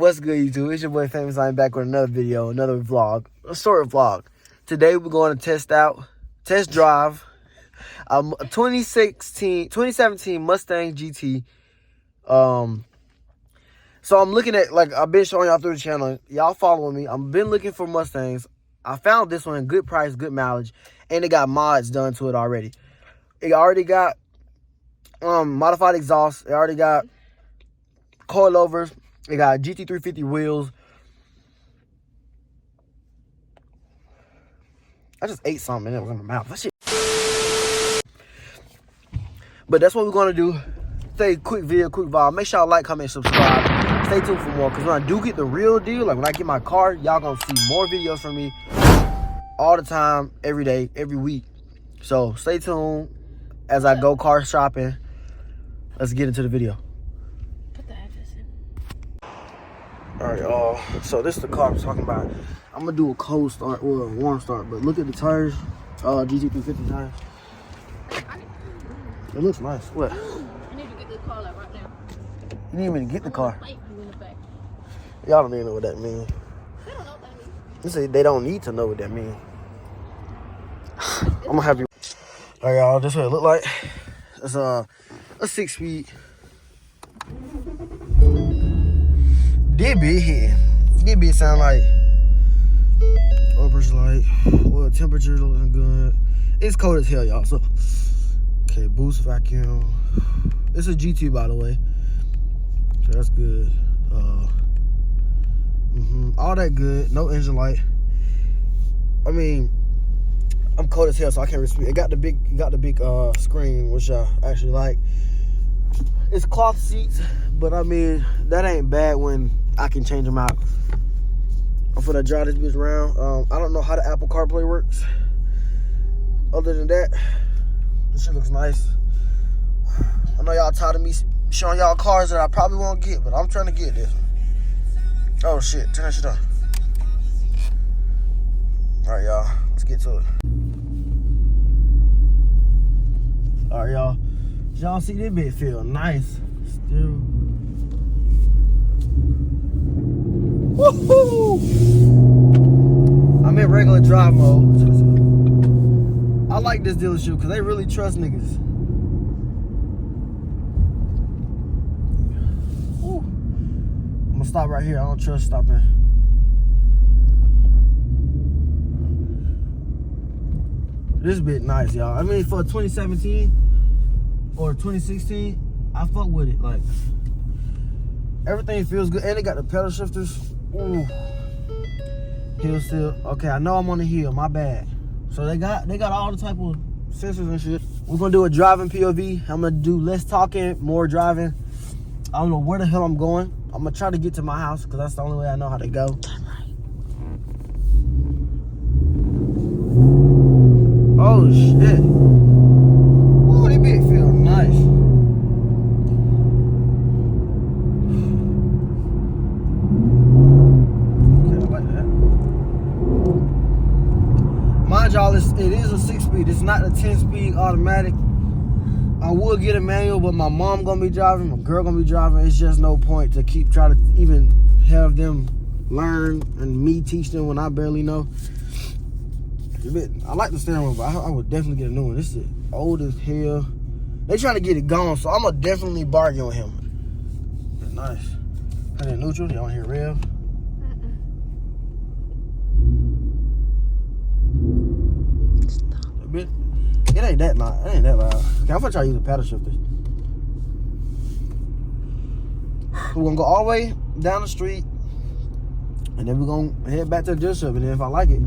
What's good, YouTube? It's your boy Famous. I'm back with another video, another vlog, a short vlog. Today we're going to test drive a 2017 Mustang GT. So I'm looking at, like I've been showing y'all through the channel. Y'all following me. I've been looking for Mustangs. I found this one, good price, good mileage, and it got mods done to it already. It already got modified exhaust. It already got coilovers. It got GT350 wheels. I just ate something and it was in my mouth. That shit. But that's what we're gonna do. Say quick video, quick vlog. Make sure y'all like, comment, subscribe. Stay tuned for more. Cause when I do get the real deal, like when I get my car, y'all gonna see more videos from me all the time, every day, every week. So stay tuned as I go car shopping. Let's get into the video. Alright, y'all. So this is the car I'm talking about. I'm gonna do a cold start or a warm start, but look at the tires. GT350 tires. It looks nice. What? I need to get the car like right now. You need me to get the car? Y'all don't even know what that means. They don't know what that means. You say they don't need to know what that means. I'm gonna have you. Alright, y'all. This is what it look like. It's a 6-speed. This bit hitting. This bit sound like upper's light. Well, temperature looking good. It's cold as hell, y'all. So, okay, boost vacuum. It's a GT, by the way. So that's good. All that good. No engine light. I mean, I'm cold as hell, so I can't really speak. It got the big screen, which I actually like. It's cloth seats, but I mean, that ain't bad when I can change them out. I'm finna drive this bitch around. I don't know how the Apple CarPlay works. Other than that, this shit looks nice. I know y'all tired of me showing y'all cars that I probably won't get, but I'm trying to get this. Oh shit, turn that shit on. All right, y'all, let's get to it. All right, y'all. Y'all see this bit feel nice still. Woohoo! I'm in regular drive mode. I like this dealership because they really trust niggas. Woo. I'm gonna stop right here. I don't trust stopping. This bit nice, y'all. I mean, for 2017 or 2016, I fuck with it. Like, everything feels good, and they got the pedal shifters. Ooh, hill still. Okay, I know I'm on the hill. My bad. So they got all the type of sensors and shit. We're gonna do a driving POV. I'm gonna do less talking, more driving. I don't know where the hell I'm going. I'm gonna try to get to my house because that's the only way I know how to go. Oh shit. Oh, this bit feel nice. Mind y'all, it is a 6-speed. It's not a 10-speed automatic. I would get a manual, but my mom gonna be driving, my girl gonna be driving. It's just no point to keep trying to even have them learn and me teach them when I barely know. I like the steering wheel, but I would definitely get a new one. This is old as hell. They trying to get it gone, so I'm gonna definitely bargain with him. That's nice. Put it in neutral. You don't hear rev. Bit. It ain't that loud. It ain't that loud. Okay, I'm gonna try to use a paddle shifter. We're gonna go all the way down the street, and then we're gonna head back to the dealership. And then if I like it,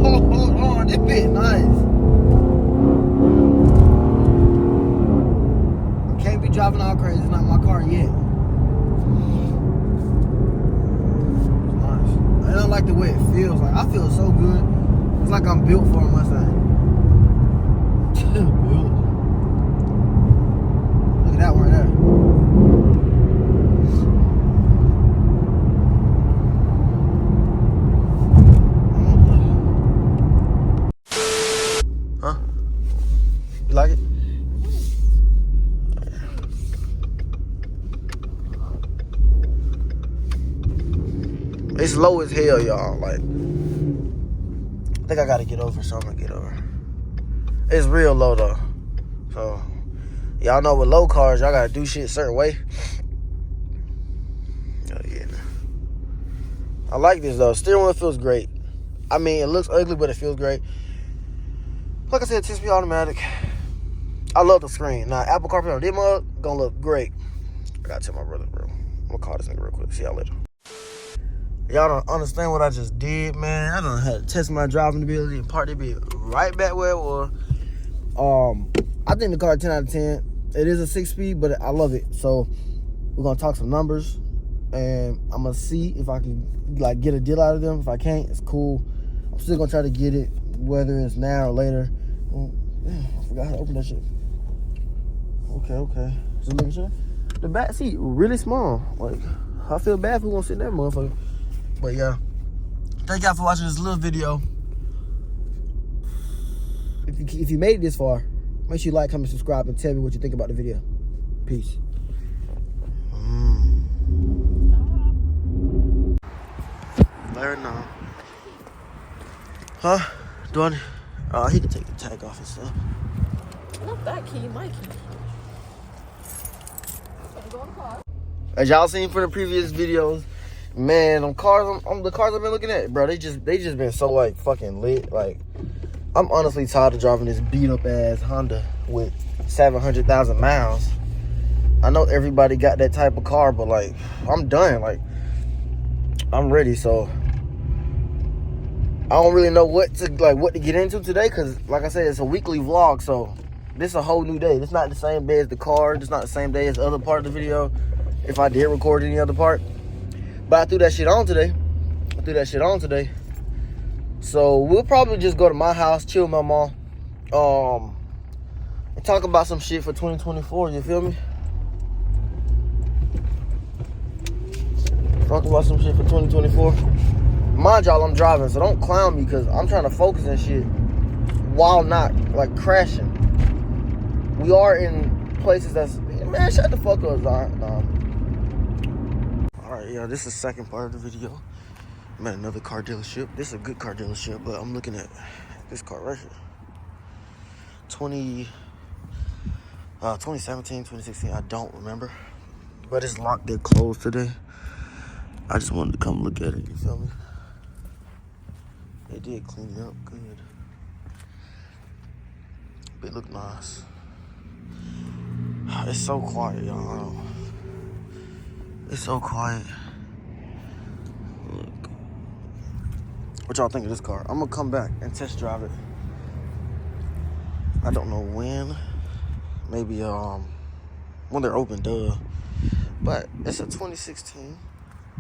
oh, hold on, this bit nice. I can't be driving all crazy. It's not my car yet. I don't like the way it feels. Like, I feel so good. It's like I'm built for a Mustang. Look at that one there. Huh? You like it? It's low as hell, y'all. Like, I think I gotta get over, so I'm gonna get over. It's real low though. So y'all know with low cars, y'all gotta do shit a certain way. Oh yeah. I like this though. Steering wheel feels great. I mean, it looks ugly, but it feels great. Like I said, 10-speed automatic. I love the screen. Now, Apple CarPlay on this mug gonna look great. I gotta tell my brother, bro. I'm gonna call this nigga real quick. See y'all later. Y'all don't understand what I just did, man. I done had to test my driving ability and park the bit right back where it was. I think the car 10 out of 10. It is a 6-speed, but I love it. So we're gonna talk some numbers, and I'm gonna see if I can like get a deal out of them. If I can't, it's cool. I'm still gonna try to get it, whether it's now or later. Oh, damn, I forgot how to open that shit. Okay. Just making sure. The back seat really small. Like, I feel bad if we won't sit in that motherfucker. But yeah, thank y'all for watching this little video. If you made it this far, make sure you like, comment, subscribe, and tell me what you think about the video. Peace. Larry, no. Huh? Do I he can take the tag off and stuff. Not that key, my key. Gonna go in the car. As y'all seen from the previous videos, man, the cars I've been looking at, bro, they just been so like fucking lit. Like, I'm honestly tired of driving this beat up ass Honda with 700,000 miles. I know everybody got that type of car, but like, I'm done. Like, I'm ready. So I don't really know what to get into today, because like I said, it's a weekly vlog. So this is a whole new day. It's not the same day as the car. It's not the same day as the other part of the video, if I did record any other part. But I threw that shit on today. So we'll probably just go to my house, chill with my mom, and talk about some shit for 2024. You feel me? Talk about some shit for 2024. Mind y'all, I'm driving, so don't clown me, because I'm trying to focus and shit while not like crashing. We are in places that's, man, shut the fuck up, Zion. Alright, yeah, this is the second part of the video. I'm at another car dealership. This is a good car dealership, but I'm looking at this car right here. 2017, 2016, I don't remember. But it's locked, they're closed today. I just wanted to come look at it, you feel me? They did clean it up good. It look nice. It's so quiet, y'all. It's so quiet. Look. What y'all think of this car? I'm gonna come back and test drive it. I don't know when. Maybe when they're open, duh. But it's a 2016.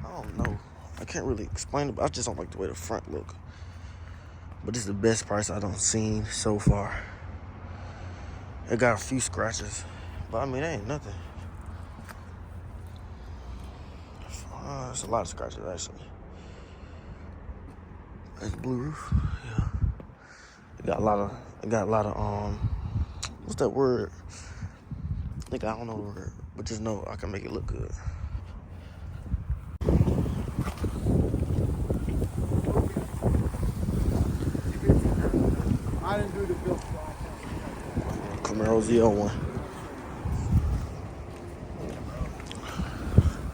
I don't know. I can't really explain it, but I just don't like the way the front look. But this is the best price I done seen so far. It got a few scratches, but I mean, it ain't nothing. It's a lot of scratches actually. There's blue roof. Yeah. It got a lot of what's that word? I don't know the word, but just know I can make it look good. I didn't do the bill. Camaro Z01.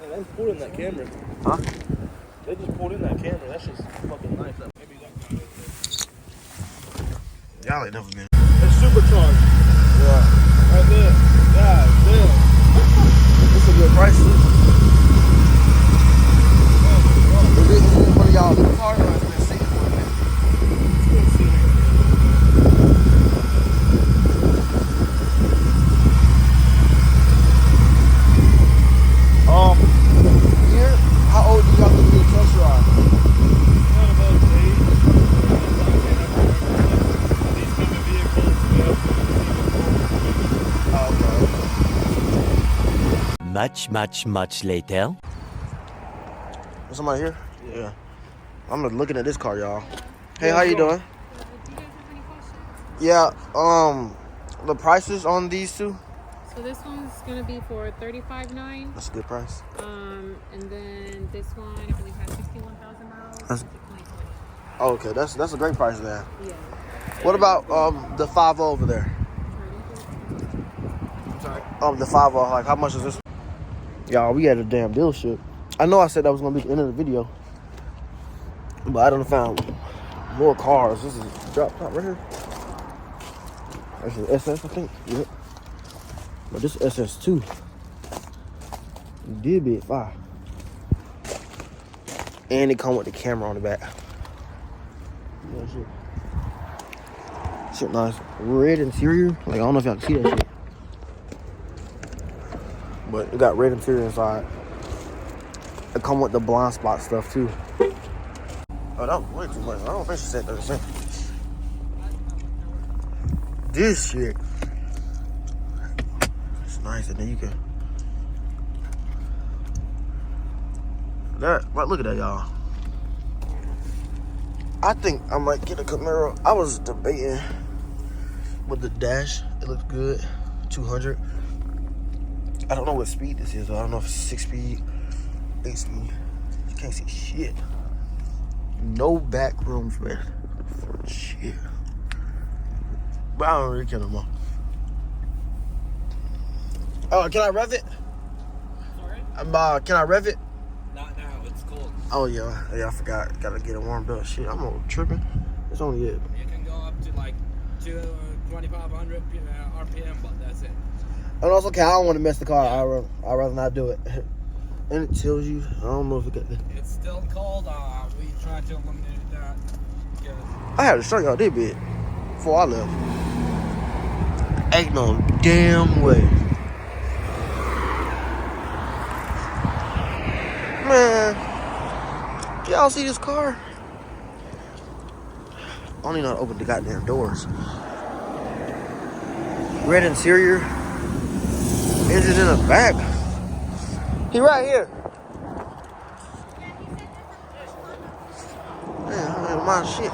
They just pulled in that camera. Huh? They just pulled in that camera. That shit's fucking nice. Maybe that guy Y'all ain't never been. It's supercharged. Yeah. Right there. God damn. This is a good price too. Is this one of y'all new cars, or has it been sitting for a minute? Here, how old do y'all think you test drive? Not about age. These kind of vehicles, Much later. Is somebody here? Yeah. I'm looking at this car, y'all. Hey, how you doing? Do you guys have any questions? Yeah, the prices on these two? So So this one's gonna be for $35,900. That's a good price. And then this one I believe has 61,000 miles. That's- It's a 2020. Oh, okay, that's a great price there. Yeah. What about the 5.0 over there? I'm sorry. The 5.0, like how much is this? Y'all, we had a damn dealership. I know I said that was gonna be the end of the video, but I done found more cars. This is drop top right here. This is SS, I think. Yep. But this is SS2. It did be at 5. And it come with the camera on the back. Yeah, shit nice. Red interior. Like, I don't know if y'all can see that shit. But it got red interior inside. It come with the blind spot stuff too. Oh, that was way too much. I don't think she said 30 cents. This shit. It's nice, and then you can. That, right, look at that, y'all. I think I might get a Camaro. I was debating with the dash. It looks good. 200. I don't know what speed this is. I don't know if it's 6 speed, 8 speed. You can't see shit. No back rooms, man. For shit. But I don't really care no more. Oh, can I rev it? Sorry? Can I rev it? Not now. It's cold. Oh, yeah. Yeah, I forgot. Gotta get it warmed up. Shit, I'm all tripping. It's only it. You can go up to like 2,500 RPM, but that's it. And also, okay, I don't want to mess the car. I'd rather not do it. And it tells you, I don't know if it got the... It's still cold. We try to eliminate that. I had to show y'all this bit before I left. Ain't no damn way. Man, y'all see this car? I don't even know how to open the goddamn doors. Red interior. Engine in the back. He right here. Man, I don't mind shit.